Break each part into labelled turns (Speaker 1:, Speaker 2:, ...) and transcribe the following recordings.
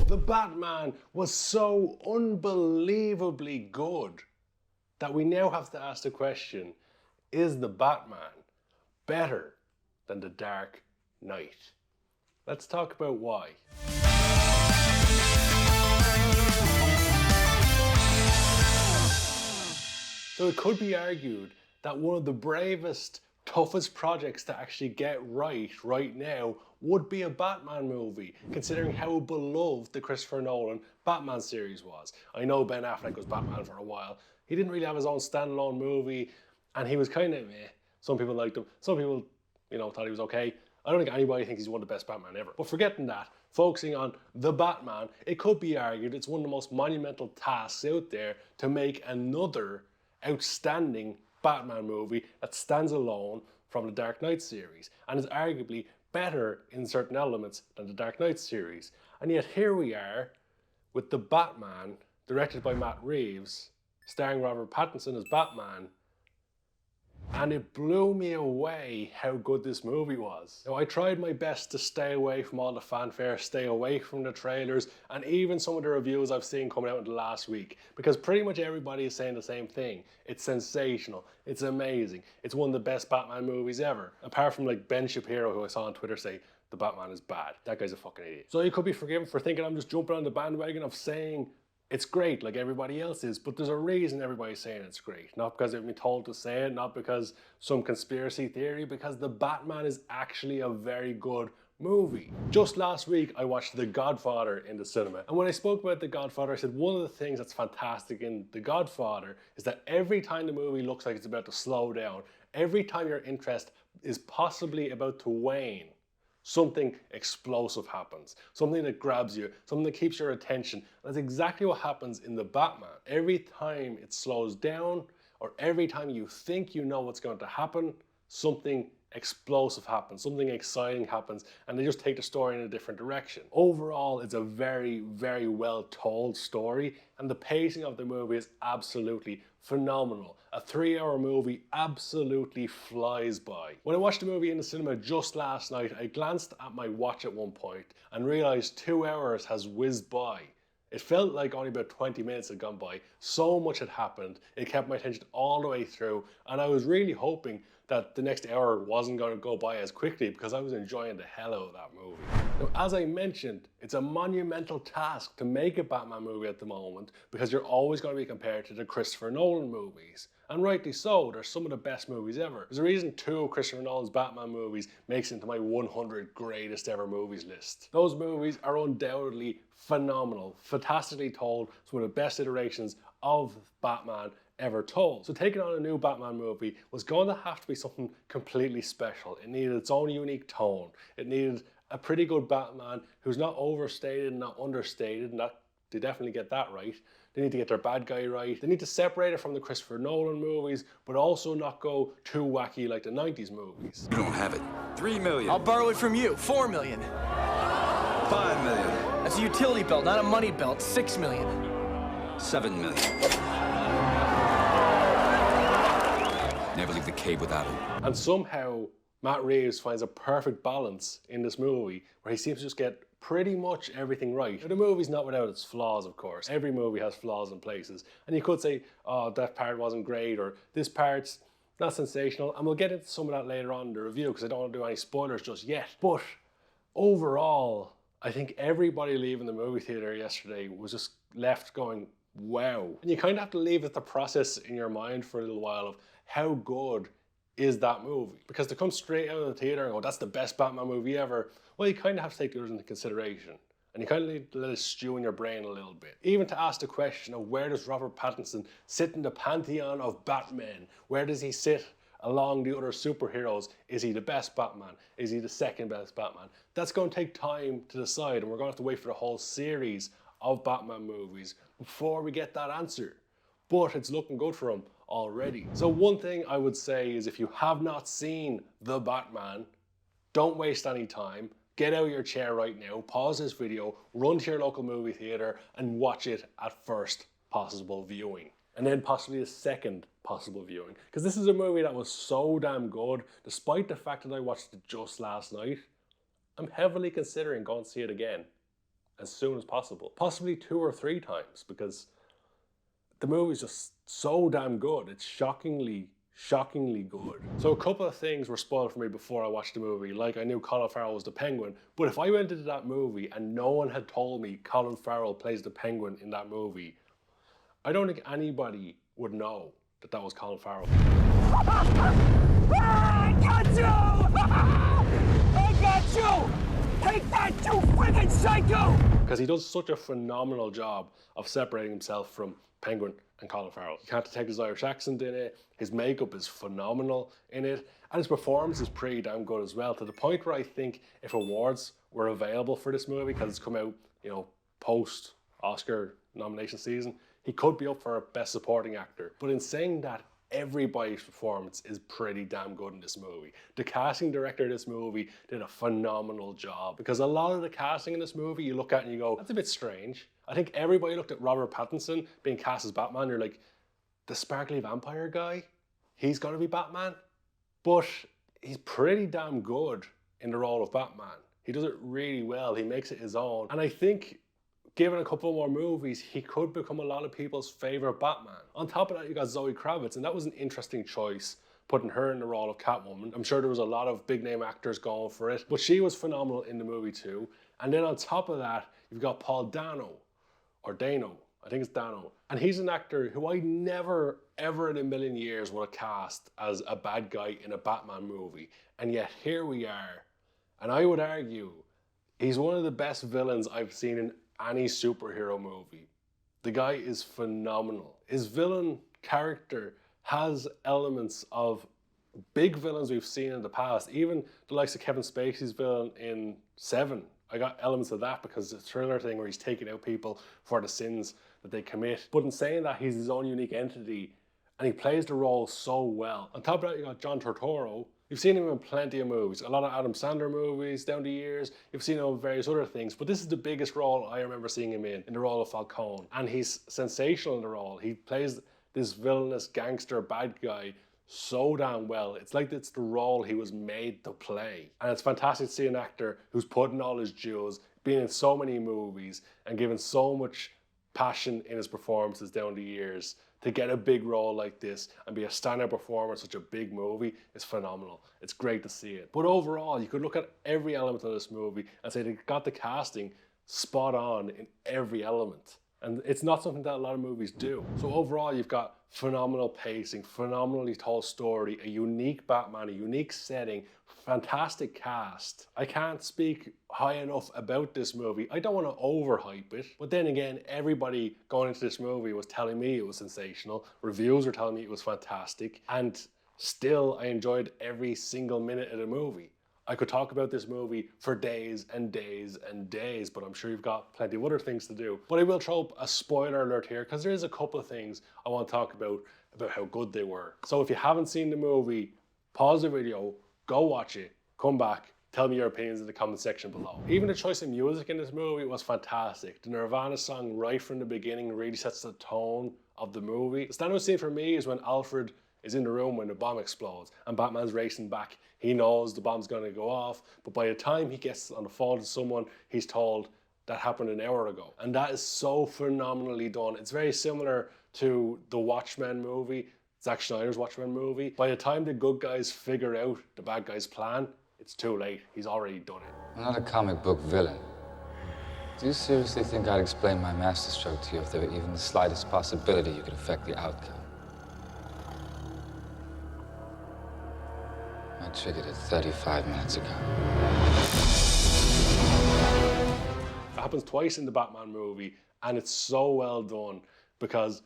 Speaker 1: The Batman was so unbelievably good that we now have to ask the question, is the Batman better than The Dark Knight? Let's talk about why. So it could be argued that one of the bravest, toughest projects to actually get right now would be a Batman movie, considering how beloved the Christopher Nolan Batman series was. I know Ben Affleck was Batman for a while. He didn't really have his own standalone movie, and he was kind of meh. Some people liked him. Some people, thought he was okay. I don't think anybody thinks he's one of the best Batman ever. But forgetting that, focusing on the Batman, it could be argued it's one of the most monumental tasks out there to make another outstanding Batman movie that stands alone from the Dark Knight series and is arguably better in certain elements than the Dark Knight series. And yet here we are with The Batman, directed by Matt Reeves, starring Robert Pattinson as Batman, and it blew me away how good this movie was. Now, I tried my best to stay away from all the fanfare, stay away from the trailers, and even some of the reviews I've seen coming out in the last week, because pretty much everybody is saying the same thing. It's sensational, it's amazing, it's one of the best Batman movies ever. Apart from like Ben Shapiro, who I saw on Twitter say, the Batman is bad. That guy's a fucking idiot. So you could be forgiven for thinking I'm just jumping on the bandwagon of saying it's great like everybody else is, but there's a reason everybody's saying it's great. Not because they've been told to say it, not because some conspiracy theory, because The Batman is actually a very good movie. Just last week, I watched The Godfather in the cinema. And when I spoke about The Godfather, I said one of the things that's fantastic in The Godfather is that every time the movie looks like it's about to slow down, every time your interest is possibly about to wane, something explosive happens, something that grabs you, something that keeps your attention. And that's exactly what happens in The Batman. Every time it slows down, or every time you think you know what's going to happen, something explosive happens, something exciting happens, and they just take the story in a different direction. Overall, it's a very, very well told story, and the pacing of the movie is absolutely phenomenal. A 3-hour movie absolutely flies by. When I watched the movie in the cinema just last night, I glanced at my watch at one point and realized 2 hours has whizzed by. It felt like only about 20 minutes had gone by. So much had happened. It kept my attention all the way through, and I was really hoping that the next hour wasn't going to go by as quickly because I was enjoying the hell out of that movie. Now, as I mentioned, it's a monumental task to make a Batman movie at the moment because you're always going to be compared to the Christopher Nolan movies. And rightly so, they're some of the best movies ever. There's a reason 2 of Christopher Nolan's Batman movies makes it into my 100 greatest ever movies list. Those movies are undoubtedly phenomenal, fantastically told, some of the best iterations of Batman ever told. So taking on a new Batman movie was going to have to be something completely special. It needed its own unique tone. It needed a pretty good Batman who's not overstated and not understated, and they definitely get that right. They need to get their bad guy right. They need to separate it from the Christopher Nolan movies, but also not go too wacky like the 90s movies.
Speaker 2: You don't have it. 3 million.
Speaker 3: I'll borrow it from you. 4 million.
Speaker 2: 5 million.
Speaker 3: That's a utility belt, not a money belt. 6 million.
Speaker 2: 7 million. Never leave the cave without him.
Speaker 1: And somehow, Matt Reeves finds a perfect balance in this movie where he seems to just get pretty much everything right. Now, the movie's not without its flaws, of course. Every movie has flaws in places. And you could say, oh, that part wasn't great, or this part's not sensational. And we'll get into some of that later on in the review because I don't want to do any spoilers just yet. But overall, I think everybody leaving the movie theater yesterday was just left going, wow. And you kind of have to leave it the process in your mind for a little while of how good is that movie? Because to come straight out of the theater and go, that's the best Batman movie ever, well, you kind of have to take the others into consideration. And you kind of need to let it stew in your brain a little bit. Even to ask the question of where does Robert Pattinson sit in the pantheon of Batman? Where does he sit along the other superheroes? Is he the best Batman? Is he the second best Batman? That's going to take time to decide, and we're going to have to wait for the whole series of Batman movies before we get that answer. But it's looking good for him already. So one thing I would say is if you have not seen The Batman, don't waste any time. Get out of your chair right now, pause this video, run to your local movie theater and watch it at first possible viewing. And then possibly a second possible viewing. Because this is a movie that was so damn good, despite the fact that I watched it just last night, I'm heavily considering going to see it again. as soon as possible. Possibly 2 or 3 times, because the movie's just so damn good. It's shockingly good. So a couple of things were spoiled for me before I watched the movie. Like, I knew Colin Farrell was the Penguin, but if I went into that movie and no one had told me Colin Farrell plays the Penguin in that movie, I don't think anybody would know that that was Colin Farrell.
Speaker 4: I got you! I got you! Take that, you freaking psycho!
Speaker 1: Because he does such a phenomenal job of separating himself from Penguin and Colin Farrell. You can't detect his Irish accent in it, his makeup is phenomenal in it, and his performance is pretty damn good as well, to the point where I think if awards were available for this movie, because it's come out, you know, post-Oscar nomination season, he could be up for Best Supporting Actor. But in saying that, everybody's performance is pretty damn good in this movie. The casting director of this movie did a phenomenal job, because a lot of the casting in this movie you look at and you go, that's a bit strange. I think everybody looked at Robert Pattinson being cast as Batman, you're like, the sparkly vampire guy, he's gonna be Batman? But he's pretty damn good in the role of Batman. He does it really well, he makes it his own. And I think given a couple more movies, he could become a lot of people's favorite Batman. On top of that, you got Zoe Kravitz, and that was an interesting choice, putting her in the role of Catwoman. I'm sure there was a lot of big name actors going for it, but she was phenomenal in the movie too. And then on top of that, you've got Paul Dano, or Dano, I think it's Dano. And he's an actor who I never, ever in a million years would have cast as a bad guy in a Batman movie. And yet here we are. And I would argue, he's one of the best villains I've seen in any superhero movie. The guy is phenomenal. His villain character has elements of big villains we've seen in the past. Even the likes of Kevin Spacey's villain in Seven. I got elements of that because it's a thriller thing where he's taking out people for the sins that they commit. But in saying that, he's his own unique entity and he plays the role so well. On top of that, you got John Turturro. You've seen him in plenty of movies, a lot of Adam Sandler movies down the years. You've seen him in various other things, but this is the biggest role I remember seeing him in the role of Falcone. And he's sensational in the role. He plays this villainous gangster bad guy so damn well. It's like it's the role he was made to play. And it's fantastic to see an actor who's putting all his dues, being in so many movies and given so much passion in his performances down the years, to get a big role like this and be a standout performer in such a big movie is phenomenal. It's great to see it. But overall, you could look at every element of this movie and say they got the casting spot on in every element. And it's not something that a lot of movies do. So overall, you've got phenomenal pacing, phenomenally told story, a unique Batman, a unique setting, fantastic cast. I can't speak high enough about this movie. I don't want to overhype it, but then again, everybody going into this movie was telling me it was sensational. Reviews were telling me it was fantastic, and still I enjoyed every single minute of the movie. I could talk about this movie for days and days and days, but I'm sure you've got plenty of other things to do. But I will throw up a spoiler alert here, because there is a couple of things I want to talk about how good they were. So if you haven't seen the movie, pause the video, go watch it, come back, tell me your opinions in the comment section below. Even the choice of music in this movie was fantastic. The Nirvana song right from the beginning really sets the tone of the movie. The standout scene for me is when Alfred is in the room when the bomb explodes and Batman's racing back. He knows the bomb's gonna go off, but by the time he gets on the phone to someone, he's told that happened an hour ago. And that is so phenomenally done. It's very similar to the Watchmen movie, Zack Snyder's Watchmen movie. By the time the good guys figure out the bad guy's plan, it's too late. He's already done it.
Speaker 5: I'm not a comic book villain. Do you seriously think I'd explain my masterstroke to you if there were even the slightest possibility you could affect the outcome? I triggered it 35 minutes ago.
Speaker 1: It happens twice in the Batman movie, and it's so well done because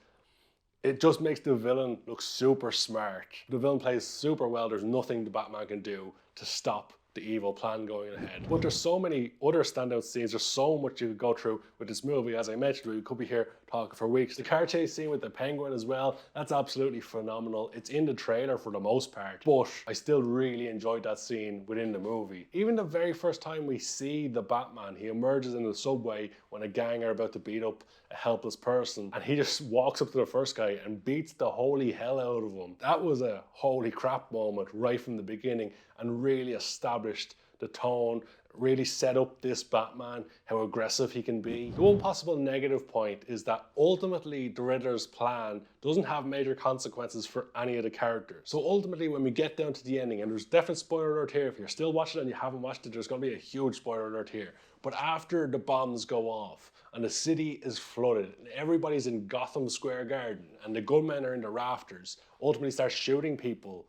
Speaker 1: it just makes the villain look super smart. The villain plays super well. There's nothing the Batman can do to stop the evil plan going ahead. But there's so many other standout scenes. There's so much you could go through with this movie. As I mentioned, we could be here talking for weeks. The car chase scene with the Penguin as well, that's absolutely phenomenal. It's in the trailer for the most part, but I still really enjoyed that scene within the movie. Even the very first time we see the Batman, he emerges in the subway when a gang are about to beat up a helpless person, and he just walks up to the first guy and beats the holy hell out of him. That was a holy crap moment right from the beginning and really established the tone, really set up this Batman, how aggressive he can be. The one possible negative point is that ultimately the Riddler's plan doesn't have major consequences for any of the characters. So ultimately when we get down to the ending, and there's definite spoiler alert here, if you're still watching it and you haven't watched it, there's going to be a huge spoiler alert here. But after the bombs go off and the city is flooded and everybody's in Gotham Square Garden and the gunmen are in the rafters, ultimately start shooting people,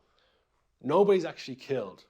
Speaker 1: nobody's actually killed.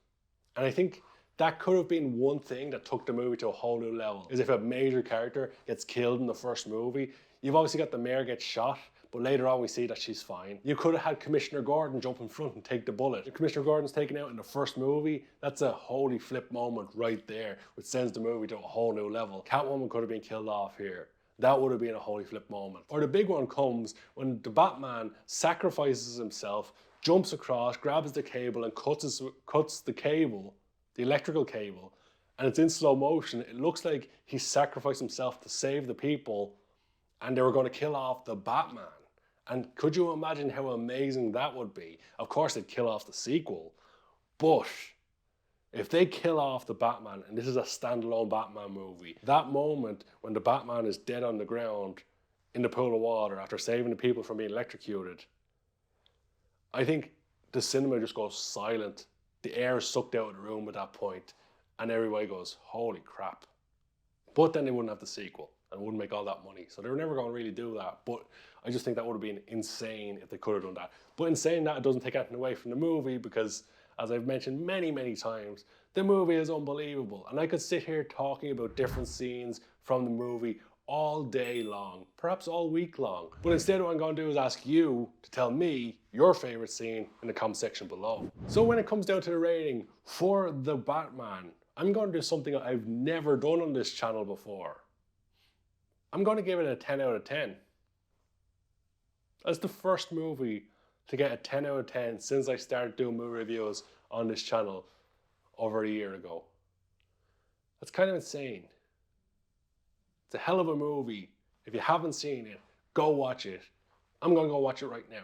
Speaker 1: And I think that could have been one thing that took the movie to a whole new level, is if a major character gets killed in the first movie. You've obviously got the mayor get shot, but later on we see that she's fine. You could have had Commissioner Gordon jump in front and take the bullet. If Commissioner Gordon's taken out in the first movie, that's a holy flip moment right there, which sends the movie to a whole new level. Catwoman could have been killed off here. That would have been a holy flip moment. Or the big one comes when the Batman sacrifices himself, jumps across, grabs the cable and cuts the cable, the electrical cable, and it's in slow motion. It looks like he sacrificed himself to save the people and they were going to kill off the Batman. And could you imagine how amazing that would be? Of course they'd kill off the sequel, but if they kill off the Batman, and this is a standalone Batman movie, that moment when the Batman is dead on the ground in the pool of water after saving the people from being electrocuted, I think the cinema just goes silent. The air is sucked out of the room at that point, and everybody goes, holy crap. But then they wouldn't have the sequel and wouldn't make all that money. So they were never going to really do that. But I just think that would have been insane if they could have done that. But in saying that, it doesn't take anything away from the movie because, as I've mentioned many, many times, the movie is unbelievable. And I could sit here talking about different scenes from the movie all day long, perhaps all week long. But instead what I'm going to do is ask you to tell me your favorite scene in the comment section below. So when it comes down to the rating for the Batman, I'm going to do something I've never done on this channel before. I'm going to give it a 10 out of 10. That's the first movie to get a 10 out of 10 since I started doing movie reviews on this channel over a year ago. That's kind of insane. It's a hell of a movie. If you haven't seen it, go watch it. I'm going to go watch it right now.